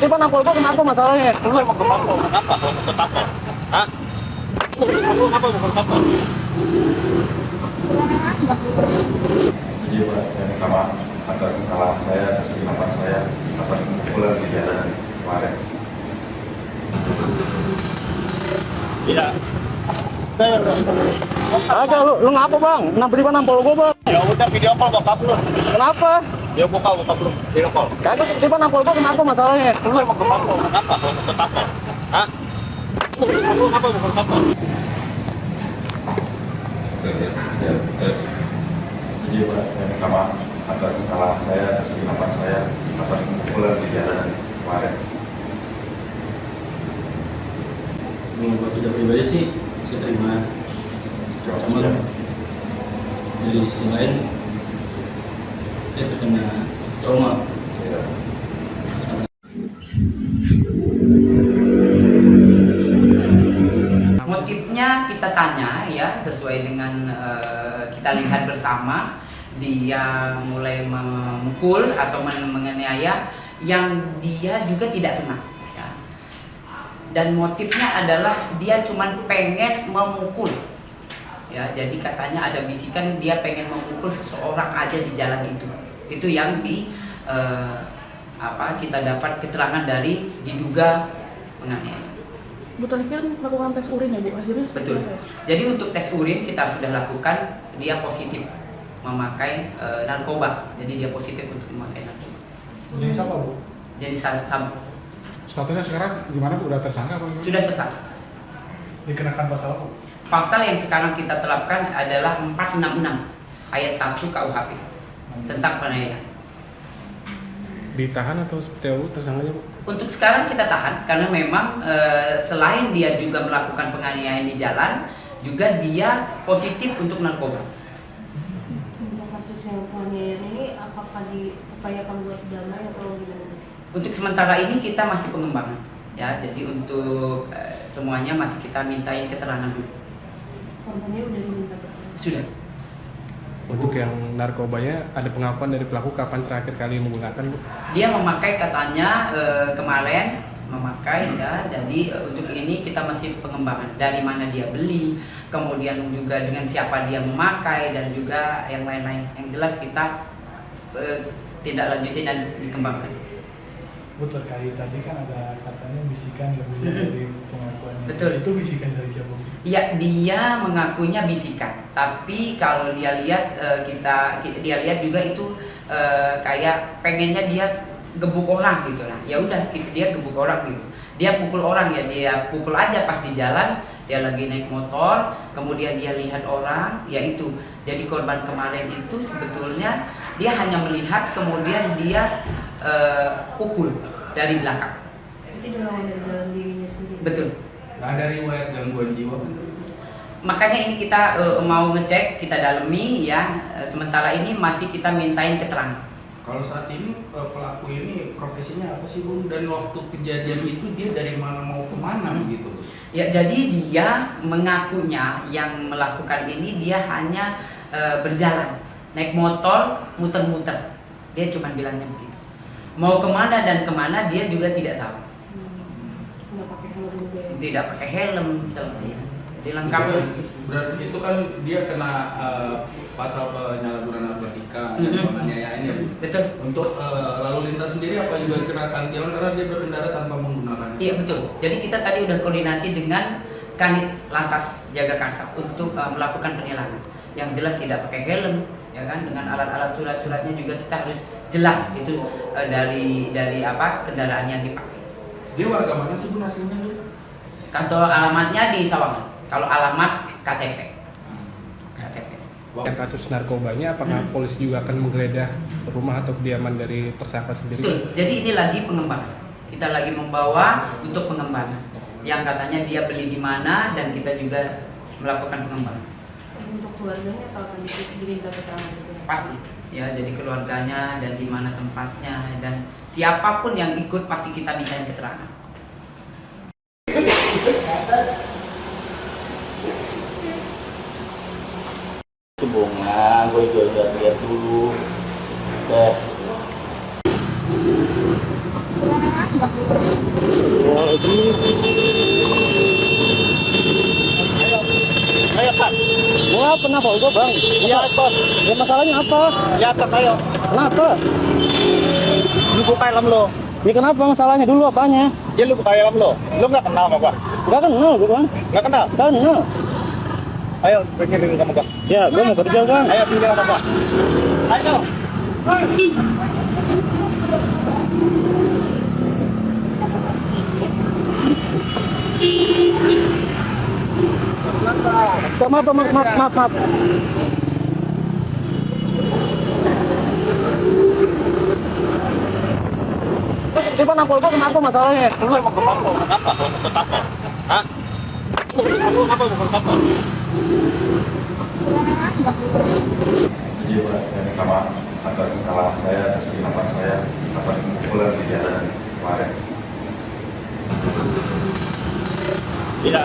tiba-tiba nampol gua kenapa masalahnya? Lu emang ketampol, kenapa kalau ketampol? Hah? Lu kenapa mau ketampol? Jadi saya minta maaf atas kesalahan saya, atas kesilapan saya, atas pemukulan di jalan kemarin. Iya. Saya udah. Agak lu ngapa bang? Tiba-tiba nampol gua bang. Ya udah video call bokap lu. Kenapa? Dia bokap lu video call. Kagak tiba-tiba nampol gua kenapa masalahnya? Lu emang ketampol, kenapa kalau ketampol? Hah? Lu kenapa mau ketampol? Jadi saya minta maaf atas kesalahan saya, atas kesilapan saya, atas pemukulan di jalan kemarin. Kalau sudah pribadi sih saya terima, cuma dari sisi lain saya terkena trauma. Ya. Motifnya kita tanya ya sesuai dengan kita lihat bersama, dia mulai memukul atau menganiaya yang dia juga tidak kena ya. Dan motifnya adalah dia cuman pengen memukul ya, jadi katanya ada bisikan dia pengen memukul seseorang aja di jalan itu yang kita dapat keterangan dari diduga penganiaya. Bu tadi kan melakukan tes urin ya Bu, hasilnya Betul. Jadi untuk tes urin kita sudah lakukan, dia positif memakai narkoba. Jadi dia positif untuk memakai narkoba. Jenis apa Bu? Jadi sabu. Statusnya sekarang gimana Bu? Udah tersangka apa gimana? Sudah tersangka. Dikenakan pasal apa? Pasal yang sekarang kita terapkan adalah 466 ayat 1 KUHP tentang penganiayaan. Ditahan atau seperti apa Bu tersangkanya Bu? Untuk sekarang kita tahan karena memang selain dia juga melakukan penganiayaan di jalan, juga dia positif untuk narkoba. Untuk kasus yang penganiayaan ini apakah diupayakan buat damai atau gimana? Untuk sementara ini kita masih pengembangan ya, jadi untuk semuanya masih kita mintain keterangan dulu. Korbannya udah diminta keterangan? Sudah. Untuk yang narkobanya ada pengakuan dari pelaku kapan terakhir kali menggunakan Bu? Dia memakai katanya kemarin memakai ya, jadi untuk ini kita masih pengembangan dari mana dia beli, kemudian juga dengan siapa dia memakai dan juga yang lain-lain. Yang jelas kita tidak lanjutin dan dikembangkan. Bu, terkait tadi kan ada katanya bisikan lebih dari pengakuannya. Betul. Itu bisikan dari siapa? Ya, dia mengakunya bisikan, tapi kalau dia lihat dia lihat juga itu kayak pengennya dia gebuk orang gitu lah. Ya udah, dia gebuk orang gitu. Dia pukul orang ya, dia pukul aja pas di jalan, dia lagi naik motor, kemudian dia lihat orang, ya itu. Jadi korban kemarin itu sebetulnya dia hanya melihat, kemudian dia pukul dari belakang. Itu dalam dirinya sendiri? Betul. Nggak ada riwayat gangguan jiwa. Makanya ini kita mau ngecek, kita dalemi ya. Sementara ini masih kita mintain keterangan. Kalau saat ini pelaku ini profesinya apa sih Bu? Dan waktu kejadian itu dia dari mana mau kemana begitu? Ya, jadi dia mengakunya yang melakukan ini dia hanya berjalan, naik motor, muter-muter. Dia cuma bilangnya begitu. Mau kemana dan kemana dia juga tidak tahu. Nggak pakai helm juga ya? Tidak pakai helm, seperti itu. Jadi lengkap. Berarti itu kan dia kena pasal penyalahgunaan narkotika dan penganiayaan ya Bu? Betul. Untuk lalu lintas sendiri apa juga dikenakan tilang karena dia berkendara tanpa menggunakan? Iya betul. Jadi kita tadi udah koordinasi dengan Kanit Lantas Jagakarsa untuk melakukan penilangan. Yang jelas tidak pakai helm, ya kan, dengan alat-alat surat-suratnya juga kita harus jelas itu dari apa kendaraan yang dipakai. Dia warga mana sih Bu aslinya Bu? Kantor alamatnya di Sawangan. Kalau alamat KTP. KTP. Yang kasus narkobanya apakah polisi juga akan menggeledah rumah atau kediaman dari tersangka sendiri? Betul. Jadi ini lagi pengembangan. Kita lagi membawa untuk pengembangan. Yang katanya dia beli di mana dan kita juga melakukan pengembangan. Untuk keluarganya apa akan diminta keterangan gitu? Pasti. Ya, jadi keluarganya dan di mana tempatnya dan siapapun yang ikut pasti kita mintain keterangan. Itu bunga, gue juga lihat dulu. Deh. Ayo Pak. Gua pernah bawa gua bang. Iya Bos. Ya masalahnya apa? Ya Pak ayo. Kenapa? Lu buka helm lo. Ya kenapa masalahnya dulu apanya? Ya lu buka helm lo. Lu nggak kenal sama gua? Gak kenal gua bang. Nggak kenal? Kenal. Ayo pikirin sama gua. Ya gua mau kerja bang. Ayo pikirin sama gua. Ayo. Maaf. Tiba nampol gua kenapa masalahnya? Lu mau ke Papua? Kenapa? Mau ke Papua? Hah? Lu apa mau ke Papua? Jadi Pak, saya minta maaf atas kesalahan saya, atas kegelapan saya, atas pemukulan di jalanan kemarin. Iya.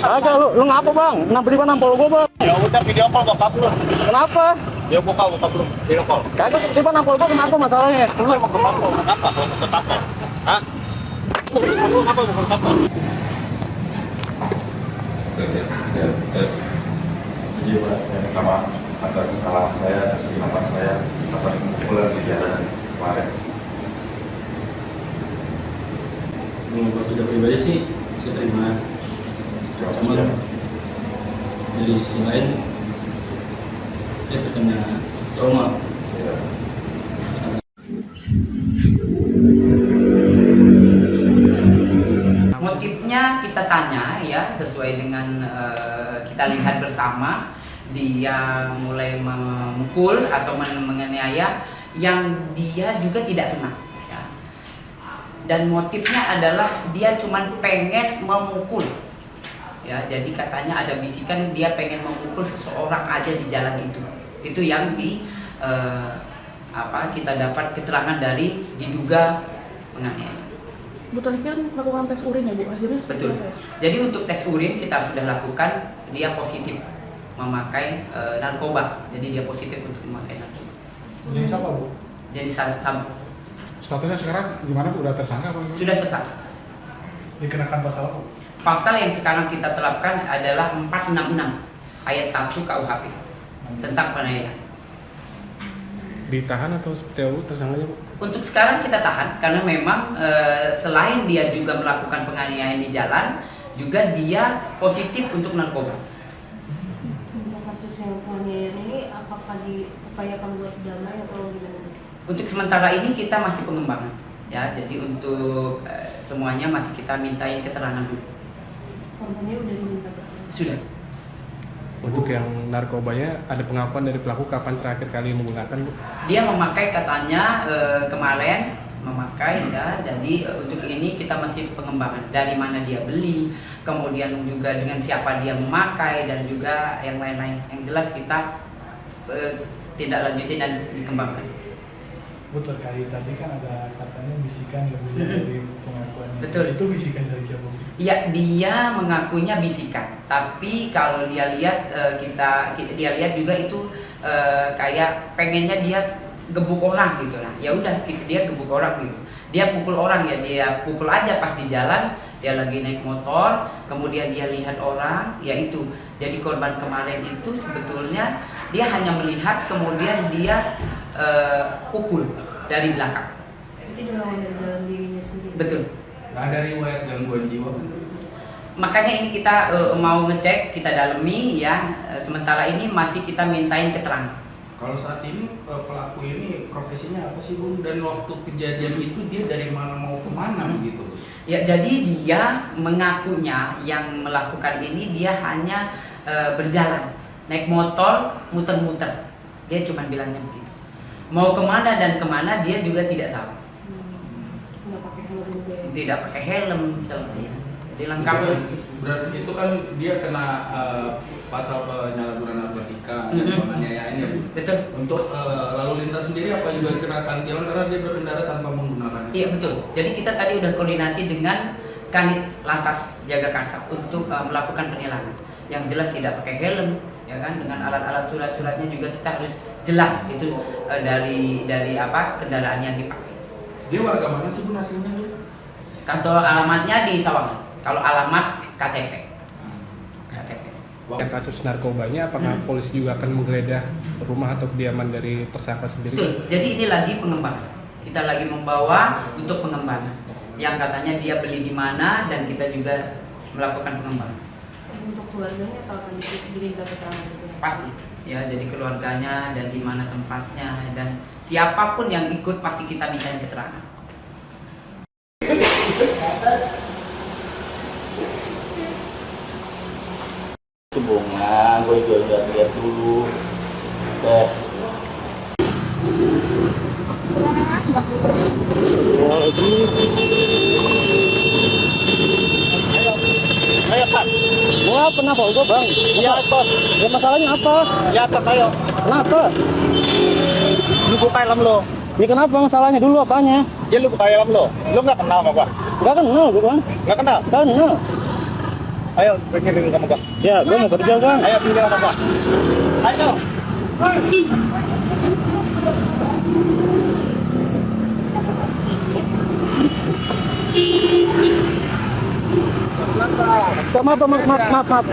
Agak lu ngapa bang? Tiba nampol gua bang. Ya udah video call bokap lu. Kenapa? Dia buka bokap lu. Video call. Kagak tiba nampol gua kenapa masalahnya? Lu mau ke Papua? Kenapa? Mau ke Papua? Hah? Lu apa mau ke Papua? Jadi Pak, saya minta maaf atas kesalahan saya, atas kegelapan saya, atas pemukulan di jalanan kemarin. Kalau sudah pribadi sih saya terima, cuma dari sisi lain saya terkena trauma. Ya. Motifnya kita tanya ya sesuai dengan kita lihat bersama, dia mulai memukul atau menganiaya yang dia juga tidak kenal ya. Dan motifnya adalah dia cuman pengen memukul ya, jadi katanya ada bisikan dia pengen memukul seseorang aja di jalan itu yang kita dapat keterangan dari diduga menganiaya. Bu tadi kan melakukan tes urin ya Bu, hasilnya seperti Betul. apa ya? Jadi untuk tes urin kita sudah lakukan, dia positif memakai narkoba. Jadi dia positif untuk memakai narkoba. Jadi siapa Bu? Jadi sama Statusnya sekarang gimana Bu? Udah tersangka apa gimana? sudah tersangka. Dikenakan pasal apa? Pasal yang sekarang kita terapkan adalah 466 ayat 1 KUHP tentang penganiayaan. Ditahan atau seperti apa Bu tersangkanya Bu? Untuk sekarang kita tahan karena memang selain dia juga melakukan penganiayaan di jalan, juga dia positif untuk narkoba. Untuk kasus yang penganiayaan ini apakah diupayakan buat damai atau gimana? Untuk sementara ini kita masih pengembangan ya, jadi untuk semuanya masih kita mintain keterangan dulu. Korbannya udah diminta keterangan? Sudah. Untuk yang narkobanya ada pengakuan dari pelaku kapan terakhir kali menggunakan Bu? Dia memakai katanya kemarin memakai ya, jadi untuk ini kita masih pengembangan dari mana dia beli, kemudian juga dengan siapa dia memakai dan juga yang lain-lain. Yang jelas kita tindak lanjuti dan dikembangkan. Bu terkait tadi kan ada katanya bisikan lebih dari pengakuannya. Betul. Itu bisikan dari siapa Bu? Ya, dia mengakunya bisikan, tapi kalau dia lihat dia lihat juga itu kayak pengennya dia gebuk orang gitu. Nah ya udah dia gebuk orang gitu, dia pukul orang ya, dia pukul aja pas di jalan, dia lagi naik motor, kemudian dia lihat orang, ya itu. Jadi korban kemarin itu sebetulnya dia hanya melihat, kemudian dia pukul dari belakang. Itu dorongan dari dalam dirinya sendiri? Betul. Nggak ada riwayat gangguan jiwa. Makanya ini kita mau ngecek, kita dalemi ya. Sementara ini masih kita mintain keterangan. Kalau saat ini pelaku ini profesinya apa sih Bung? Dan waktu kejadian itu dia dari mana mau kemana begitu? Ya, jadi dia mengakunya yang melakukan ini dia hanya berjalan, naik motor, muter-muter. Dia cuma bilangnya begitu. Mau kemana dan kemana dia juga tidak tahu. Nggak pakai helm juga ya? Tidak pakai helm, misalnya. Jadi lengkap. Berarti itu kan dia kena pasal penyalahgunaan narkotika dan penganiayaan ya Bu? Betul. Untuk lalu lintas sendiri apa juga dikenakan tilang karena dia berkendara tanpa menggunakan? Iya betul. Jadi kita tadi udah koordinasi dengan Kanit Lantas Jagakarsa untuk melakukan penilangan. Yang jelas tidak pakai helm, ya kan, dengan alat-alat surat-suratnya juga kita harus jelas itu dari apa kendaraan yang dipakai. Dia warga mana sih Bu hasilnya Bu? Kantor alamatnya di Sawangan. Kalau alamat KTP. KTP. Yang kasus narkobanya, apakah polisi juga akan menggeledah rumah atau kediaman dari tersangka sendiri? Betul. Jadi ini lagi pengembangan. Kita lagi membawa untuk pengembangan. Yang katanya dia beli di mana dan kita juga melakukan pengembangan. Untuk keluarganya apa akan diminta keterangan itu? Pasti. Ya, jadi keluarganya dan di mana tempatnya dan siapapun yang ikut pasti kita mintain keterangan. Itu bunga, gue juga lihat dulu. Deh. Ayo Pak. Gua kenapa gua bang? Iya Bos. Ya masalahnya apa? Ya Pak, ayo. Kenapa? Lu buka helm lo. Ya kenapa masalahnya dulu apanya? Ya lu buka helm lo. Lu nggak kenal sama gua? Gak kenal gua bang. Nggak kenal? Kenal. Ayo, pikir dulu sama gua. Ya gua mau kerja bang. Ayo pikir sama gua. Ayo. Maaf.